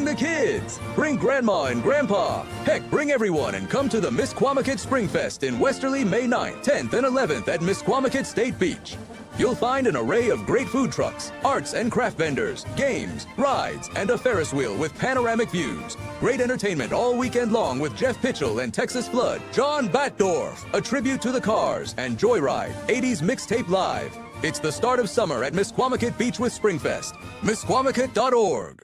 the kids. Bring grandma and grandpa. Heck, bring everyone and come to the Misquamicut Spring Fest in Westerly May 9th, 10th, and 11th at Misquamicut State Beach. You'll find an array of great food trucks, arts and craft vendors, games, rides, and a Ferris wheel with panoramic views. Great entertainment all weekend long with Jeff Pitchell and Texas Flood, John Batdorf, a tribute to the Cars, and Joyride, 80's Mixtape Live. It's the start of summer at Misquamicut Beach with Springfest. Misquamicut.org.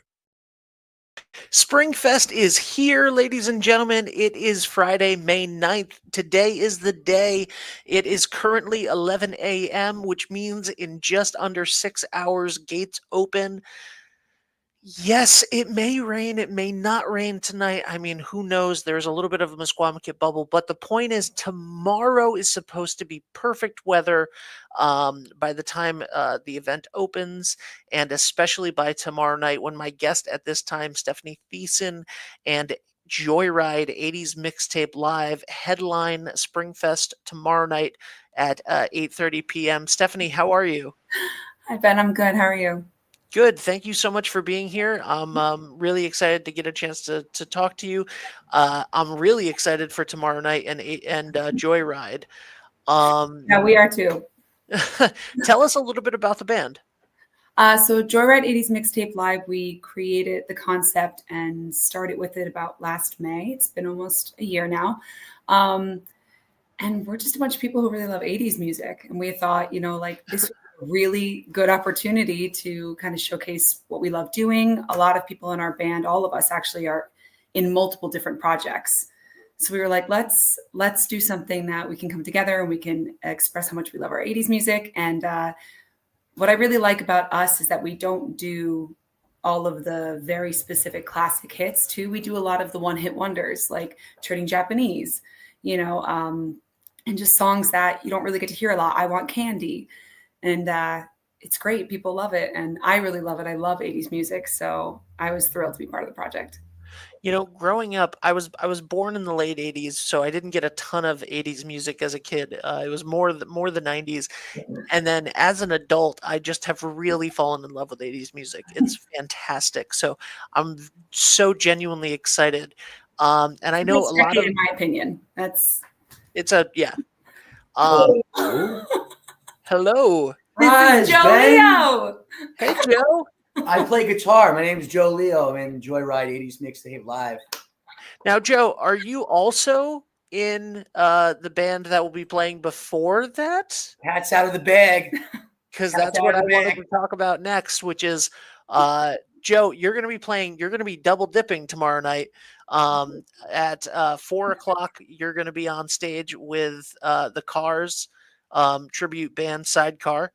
Springfest is here, ladies and gentlemen. It is Friday, May 9th. Today is the day. It is currently 11 a.m., which means in just under 6 hours, gates open. Yes, it may rain. It may not rain tonight. I mean, who knows? There's a little bit of a Misquamicut bubble. But the point is, tomorrow is supposed to be perfect weather by the time the event opens, and especially by tomorrow night when my guest at this time, Stephanie Thiessen, and Joyride 80's Mixtape Live headline Springfest tomorrow night at 8:30 p.m. Stephanie, how are you? Hi, Ben. I'm good. How are you? Good. Thank you so much for being here. I'm really excited to get a chance to talk to you. I'm really excited for tomorrow night and Joyride. Yeah, we are too. Tell us a little bit about the band. So Joyride 80's Mixtape Live, we created the concept and started with it about last May. It's been almost a year now. And we're just a bunch of people who really love 80's music. And we thought, this was a really good opportunity to kind of showcase what we love doing. A lot of people in our band, all of us actually, are in multiple different projects. So we were like, let's do something that we can come together and we can express how much we love our 80's music. And what I really like about us is that we don't do all of the very specific classic hits too. We do a lot of the one-hit wonders, like Turning Japanese, and just songs that you don't really get to hear a lot. I Want Candy. And it's great. People love it. And I really love it. I love 80's music. So I was thrilled to be part of the project. Growing up, I was born in the late 80s, so I didn't get a ton of 80's music as a kid. It was more the 90s. And then as an adult, I just have really fallen in love with 80's music. It's fantastic. So I'm so genuinely excited. And I know a lot of, in my opinion, yeah. Hello. This is Joe Leo. Hey, Joe. I play guitar. My name is Joe Leo. I'm in Joyride 80's Mixtape Live. Now, Joe, are you also in the band that will be playing before that? Hat's out of the bag. Because that's what I wanted to talk about next, which is, Joe, you're going to be double dipping tomorrow night. At 4:00, you're going to be on stage with the Cars tribute band Sidecar.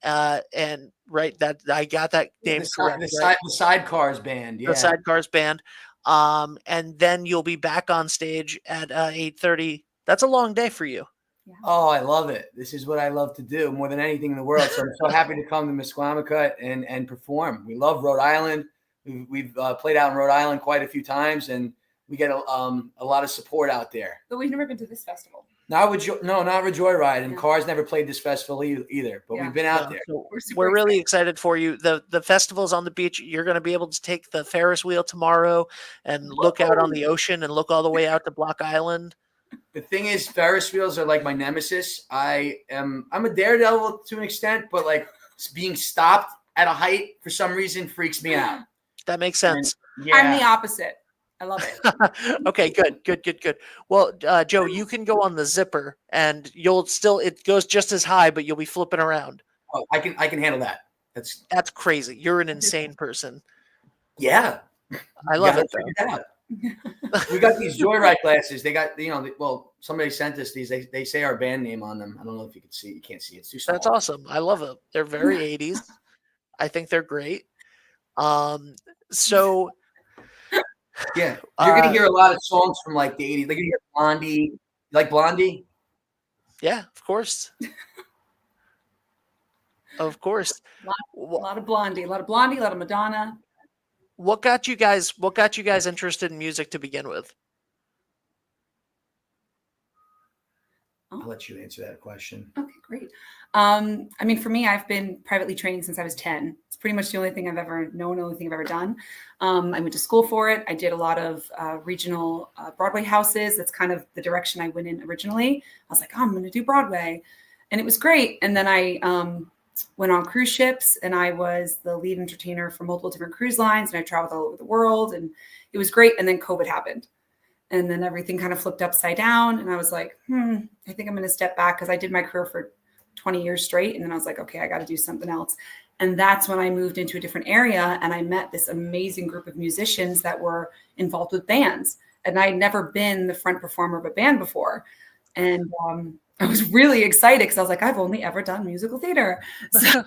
And right, that I got that name correct. The Sidecars band, yeah. The Sidecars band. And then you'll be back on stage at 8:30. That's a long day for you. Yeah. Oh, I love it. This is what I love to do more than anything in the world. So I'm so happy to come to Misquamicut and perform. We love Rhode Island. We've played out in Rhode Island quite a few times, and we get a lot of support out there. But we've never been to this festival. Not with Joyride, and Cars never played this festival either. But we've been out there. So we're really excited for you. The festival's on the beach. You're going to be able to take the Ferris wheel tomorrow and look out on the ocean and look all the way out to Block Island. The thing is, Ferris wheels are like my nemesis. I'm a daredevil to an extent, but like being stopped at a height for some reason freaks me out. That makes sense. Yeah. I'm the opposite. I love it. Okay, good. Well, Joe, you can go on the zipper, and it goes just as high, but you'll be flipping around. Oh, I can handle that. That's crazy. You're an insane person. Yeah, I love it. We got these Joyride glasses. They got somebody sent us these. They say our band name on them. I don't know if you can see. You can't see. It's too small. That's awesome. I love it. They're very 80s. I think they're great. So. Yeah, you're gonna hear a lot of songs from like the 80s. Like you hear Blondie. You like Blondie? Yeah, of course. Of course. A lot of Blondie, a lot of Madonna. What got you guys interested in music to begin with? I'll let you answer that question. Okay, great. I mean, for me, I've been privately trained since I was 10. It's pretty much the only thing I've ever known, the only thing I've ever done. I went to school for it. I did a lot of regional Broadway houses. That's kind of the direction I went in originally. I was like, oh, I'm going to do Broadway. And it was great. And then I went on cruise ships, and I was the lead entertainer for multiple different cruise lines. And I traveled all over the world, and it was great. And then COVID happened. And then everything kind of flipped upside down. And I was like, I think I'm going to step back, because I did my career for 20 years straight. And then I was like, okay, I got to do something else. And that's when I moved into a different area, and I met this amazing group of musicians that were involved with bands. And I'd never been the front performer of a band before. And I was really excited, because I was like, I've only ever done musical theater. So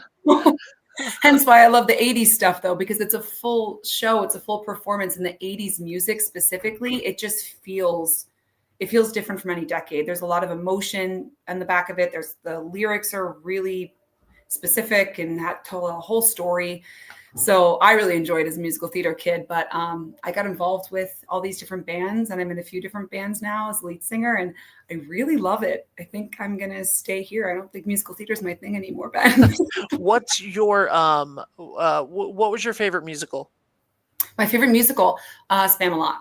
hence why I love the 80s stuff, though, because it's a full show. It's a full performance. And the 80s music specifically, it just feels different from any decade. There's a lot of emotion in the back of it. The lyrics are really specific and tell a whole story. So I really enjoyed as a musical theater kid, but I got involved with all these different bands, and I'm in a few different bands now as lead singer, and I really love it. I think I'm going to stay here. I don't think musical theater is my thing anymore, Ben. What's your, what was your favorite musical? My favorite musical, Spamalot.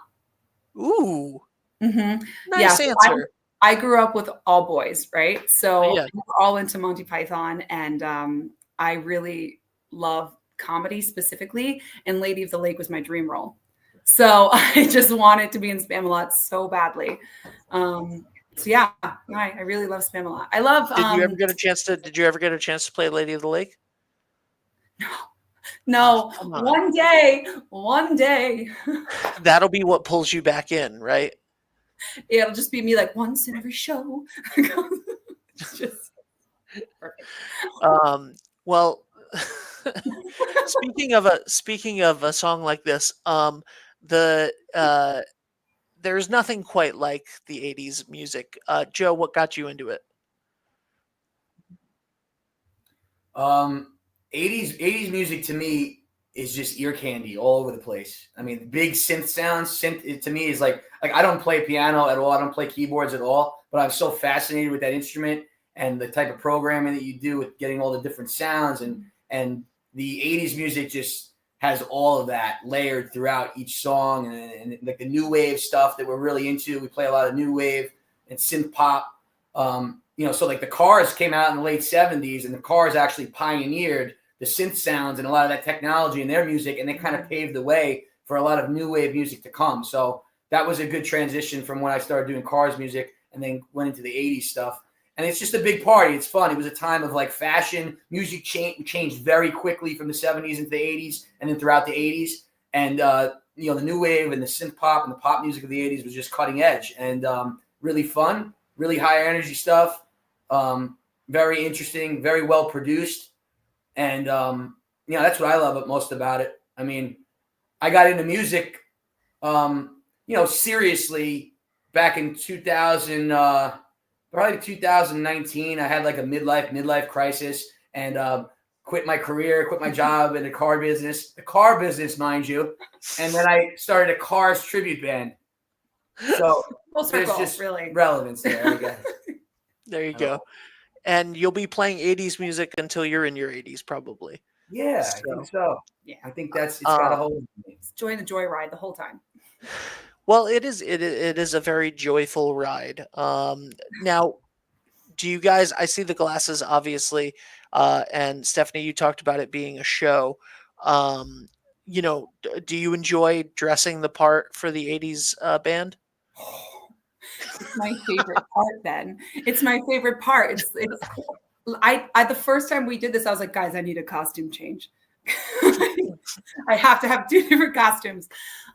Ooh. Mm-hmm. Nice answer. I grew up with all boys, right? So yeah. we're all into Monty Python, and I really love comedy specifically, and Lady of the Lake was my dream role. So I just wanted to be in Spamalot so badly. So yeah, I really love Spamalot. I love. Did you ever get a chance to play Lady of the Lake? No. One day. That'll be what pulls you back in, right? It'll just be me like once in every show. Just perfect. Well, speaking of a song like this, there's nothing quite like the 80s music. Joe, what got you into it? 80s music to me is just ear candy all over the place. I mean, big synth sounds. Synth to me is like I don't play piano at all. I don't play keyboards at all, but I'm so fascinated with that instrument and the type of programming that you do with getting all the different sounds, and the 80s music just has all of that layered throughout each song, and like the new wave stuff that we're really into. We play a lot of new wave and synth pop. So like the Cars came out in the late 70s, and the Cars actually pioneered the synth sounds and a lot of that technology in their music, and they kind of paved the way for a lot of new wave music to come. So that was a good transition from when I started doing Cars music and then went into the 80s stuff. And it's just a big party. It's fun. It was a time of like fashion. Music changed very quickly from the 70s into the 80s and then throughout the 80s. And, the new wave and the synth pop and the pop music of the 80s was just cutting edge and really fun, really high energy stuff. Very interesting, very well produced. And, that's what I love most about it. I mean, I got into music, seriously back in 2000, probably 2019. I had like a midlife crisis and quit my career, quit my job in the car business, mind you. And then I started a Cars tribute band. So there's just really relevance there, I guess. There you go. And you'll be playing 80s music until you're in your 80s, probably. Yeah, I think so. Yeah, I think it's got a hold of me. Join the Joyride the whole time. Well, it is a very joyful ride. Now, do you guys? I see the glasses, obviously, and Stephanie, you talked about it being a show. Do you enjoy dressing the part for the 80s band? It's my favorite part, Ben. It's my favorite part. I the first time we did this, I was like, guys, I need a costume change. I have to have 2 different costumes.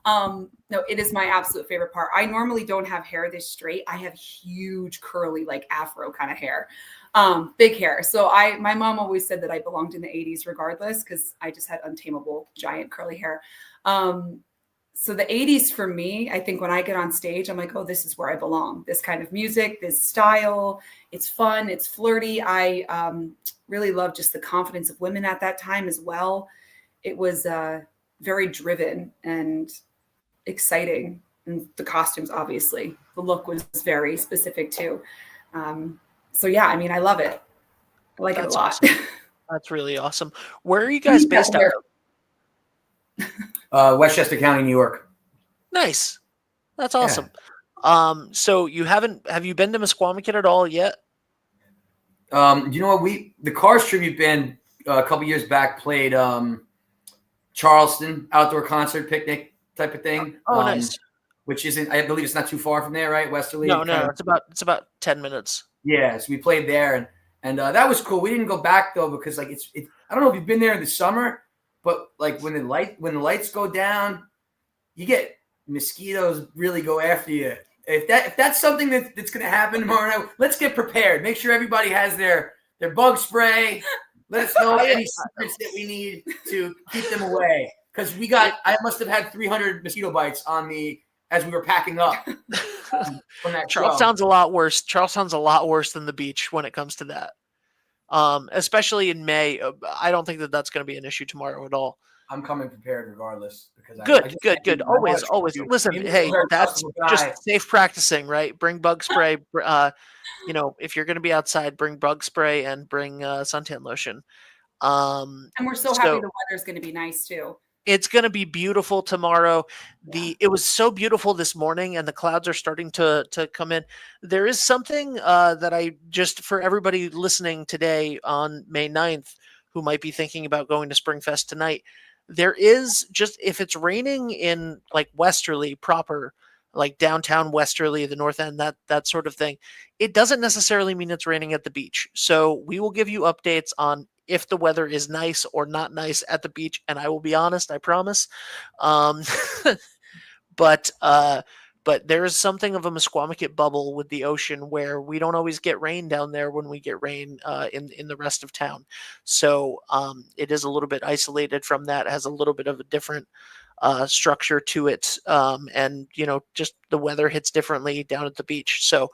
No, it is my absolute favorite part. I normally don't have hair this straight. I have huge curly, like afro kind of hair, big hair. So my mom always said that I belonged in the 80s regardless, because I just had untamable giant curly hair. So the 80s for me, I think when I get on stage, I'm like, oh, this is where I belong. This kind of music, this style, it's fun, it's flirty. I really love just the confidence of women at that time as well. It was very driven and exciting. And the costumes, obviously, the look was very specific too. So yeah, I mean, I love it. I like it a lot. Awesome. That's really awesome. Where are you guys based out of? Westchester County, New York. Nice. That's awesome. Yeah. So have you been to Misquamicut at all yet? You know what? The Cars tribute band a couple years back played Charleston outdoor concert picnic type of thing. Oh, nice. Which isn't, I believe it's not too far from there, right? Westerly. No, it's about 10 minutes. Yeah, so we played there, and that was cool. We didn't go back though because like it's I don't know if you've been there in the summer, but like when the lights go down, you get mosquitoes really go after you. If that's something that's going to happen tomorrow night, let's get prepared. Make sure everybody has their bug spray. Let us know any secrets that we need to keep them away. Because I must have had 300 mosquito bites on me as we were packing up from that show. Sounds a lot worse. Charles sounds a lot worse than the beach when it comes to that. Especially in May. I don't think that's going to be an issue tomorrow at all. I'm coming prepared regardless because good. Always. Listen, hey, that's just safe practicing, right? Bring bug spray. If you're going to be outside, bring bug spray and bring suntan lotion. And we're so happy the weather's going to be nice too. It's going to be beautiful tomorrow. It was so beautiful this morning, and the clouds are starting to come in. There is something that I just, for everybody listening today on May 9th, who might be thinking about going to Springfest tonight, there is just, if it's raining in like Westerly proper, like downtown Westerly, the North End, that sort of thing, it doesn't necessarily mean it's raining at the beach. So we will give you updates on if the weather is nice or not nice at the beach, and I will be honest, I promise. But there is something of a Misquamicut bubble with the ocean where we don't always get rain down there when we get rain in the rest of town. So it is a little bit isolated from that. It has a little bit of a different structure to it. And, just the weather hits differently down at the beach. So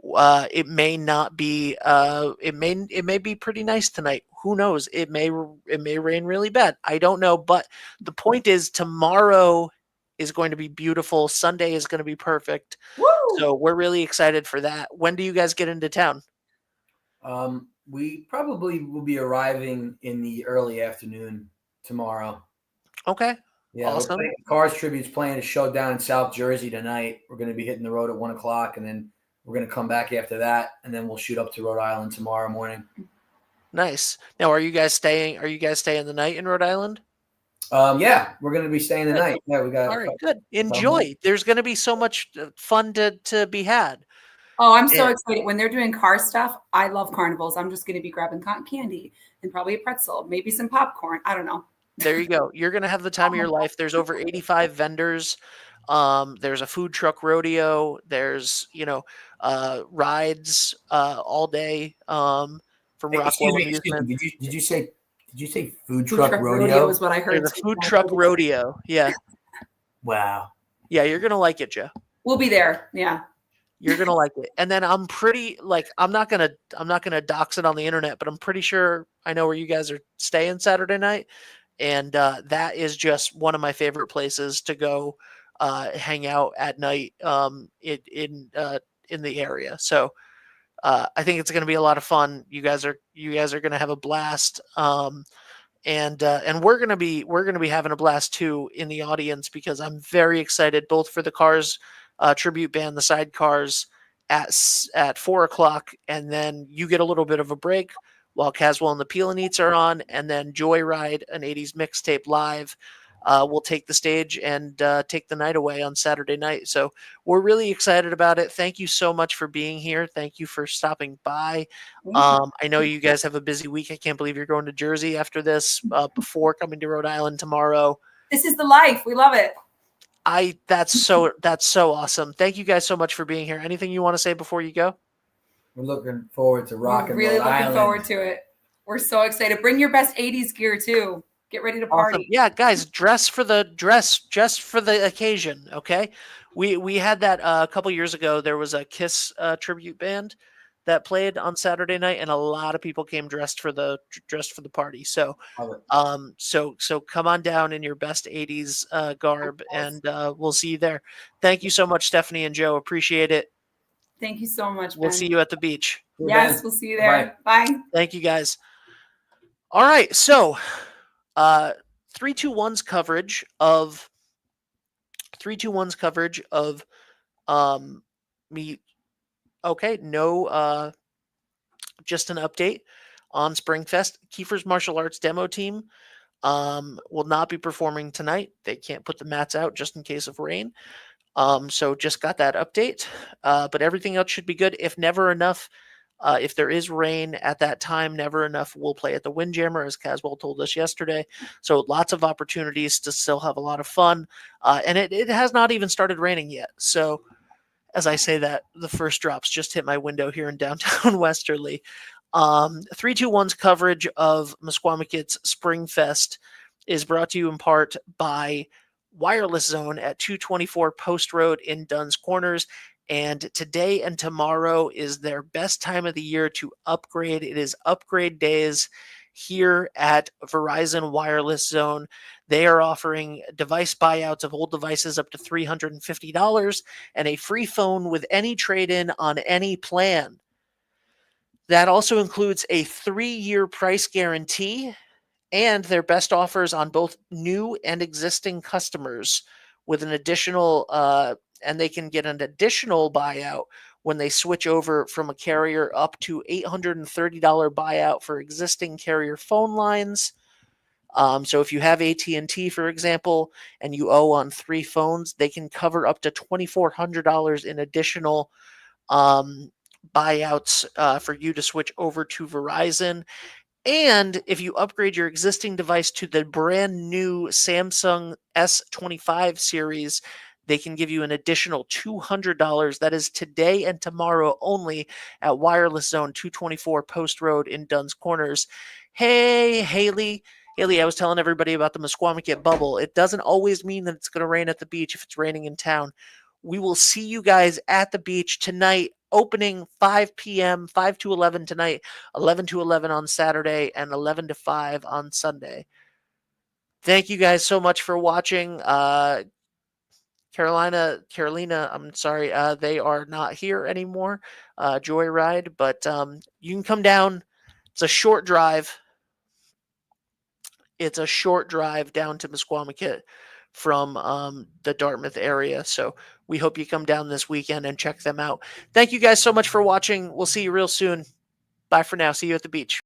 it may not be, it may be pretty nice tonight. Who knows? It may rain really bad. I don't know. But the point is, tomorrow is going to be beautiful. Sunday is going to be perfect. Woo! So we're really excited for that. When do you guys get into town? We probably will be arriving in the early afternoon tomorrow. Okay. Yeah, awesome. Cars Tribute's playing a show down in South Jersey tonight. We're going to be hitting the road at 1:00, and then we're going to come back after that, and then we'll shoot up to Rhode Island tomorrow morning. Nice. Now, are you guys staying the night in Rhode Island? Yeah, we're going to be staying the night. Yeah, we got. All right, good. Enjoy. There's going to be so much fun to be had. Oh, I'm so excited. When they're doing car stuff, I love carnivals. I'm just going to be grabbing cotton candy and probably a pretzel, maybe some popcorn. I don't know. There you go. You're going to have the time of your life. There's over 85 vendors. There's a food truck rodeo. There's, rides all day from Rockwell Amusement. Did you say food truck rodeo? Is what I heard. There's a food truck rodeo. Yeah. Wow. Yeah, you're going to like it, Joe. We'll be there. Yeah. You're going to like it. And then I'm not going to dox it on the internet, but I'm pretty sure I know where you guys are staying Saturday night. And that is just one of my favorite places to go hang out at night in the area. So I think it's going to be a lot of fun. You guys are going to have a blast. And we're going to be having a blast too in the audience, because I'm very excited both for the Cars tribute band, the Sidecars at 4:00, and then you get a little bit of a break while Caswell and the Peel and Eats are on, and then Joyride, an 80's mixtape live, will take the stage and take the night away on Saturday night. So we're really excited about it. Thank you so much for being here. Thank you for stopping by. I know you guys have a busy week. I can't believe you're going to Jersey after this, before coming to Rhode Island tomorrow. This is the life. We love it. That's so awesome. Thank you guys so much for being here. Anything you want to say before you go? We're looking forward to rocking. Really looking forward to it. We're so excited. Bring your best 80's gear too. Get ready to party. Awesome. Yeah, guys, dress for the occasion. Okay, we had that a couple years ago. There was a Kiss tribute band that played on Saturday night, and a lot of people came dressed for the party. So, so come on down in your best 80's garb, and we'll see you there. Thank you so much, Stephanie and Joe. Appreciate it. Thank you so much, We'll Ben. see you at the beach. Cool, Yes, Ben. we'll see you there. Bye. Thank you, guys. All right, so 3-2-1's coverage of 3-2-1's coverage of me. Okay, no, just an update on Springfest. Kiefer's martial arts demo team will not be performing tonight. They can't put the mats out just in case of rain. So just got that update. But everything else should be good. If never enough, if there is rain at that time, never enough, we'll play at the Windjammer, as Caswell told us yesterday. So lots of opportunities to still have a lot of fun. And it has not even started raining yet. So as I say that, the first drops just hit my window here in downtown Westerly. 3-2-1's coverage of Mesquamakit's Springfest is brought to you in part by Wireless Zone at 224 Post Road in Dunn's Corners. And today and tomorrow is their best time of the year to upgrade. It is upgrade days here at Verizon Wireless Zone. They are offering device buyouts of old devices up to $350 and a free phone with any trade-in on any plan. That also includes a 3-year price guarantee and their best offers on both new and existing customers with an additional, and they can get an additional buyout when they switch over from a carrier, up to $830 buyout for existing carrier phone lines. So if you have AT&T, for example, and you owe on 3 phones, they can cover up to $2,400 in additional buyouts for you to switch over to Verizon. And if you upgrade your existing device to the brand new Samsung S25 series, they can give you an additional $200. That is today and tomorrow only at Wireless Zone 224 Post Road in Dunn's Corners. Hey, Haley. Haley, I was telling everybody about the Mesquamakit bubble. It doesn't always mean that it's going to rain at the beach if it's raining in town. We will see you guys at the beach tonight, opening 5 p.m., 5 to 11 tonight, 11 to 11 on Saturday, and 11 to 5 on Sunday. Thank you guys so much for watching. Carolina, I'm sorry, they are not here anymore, Joyride, but you can come down. It's a short drive. It's a short drive down to Mesquamakit from the Dartmouth area. So we hope you come down this weekend and check them out. Thank you guys so much for watching. We'll see you real soon. Bye for now. See you at the beach.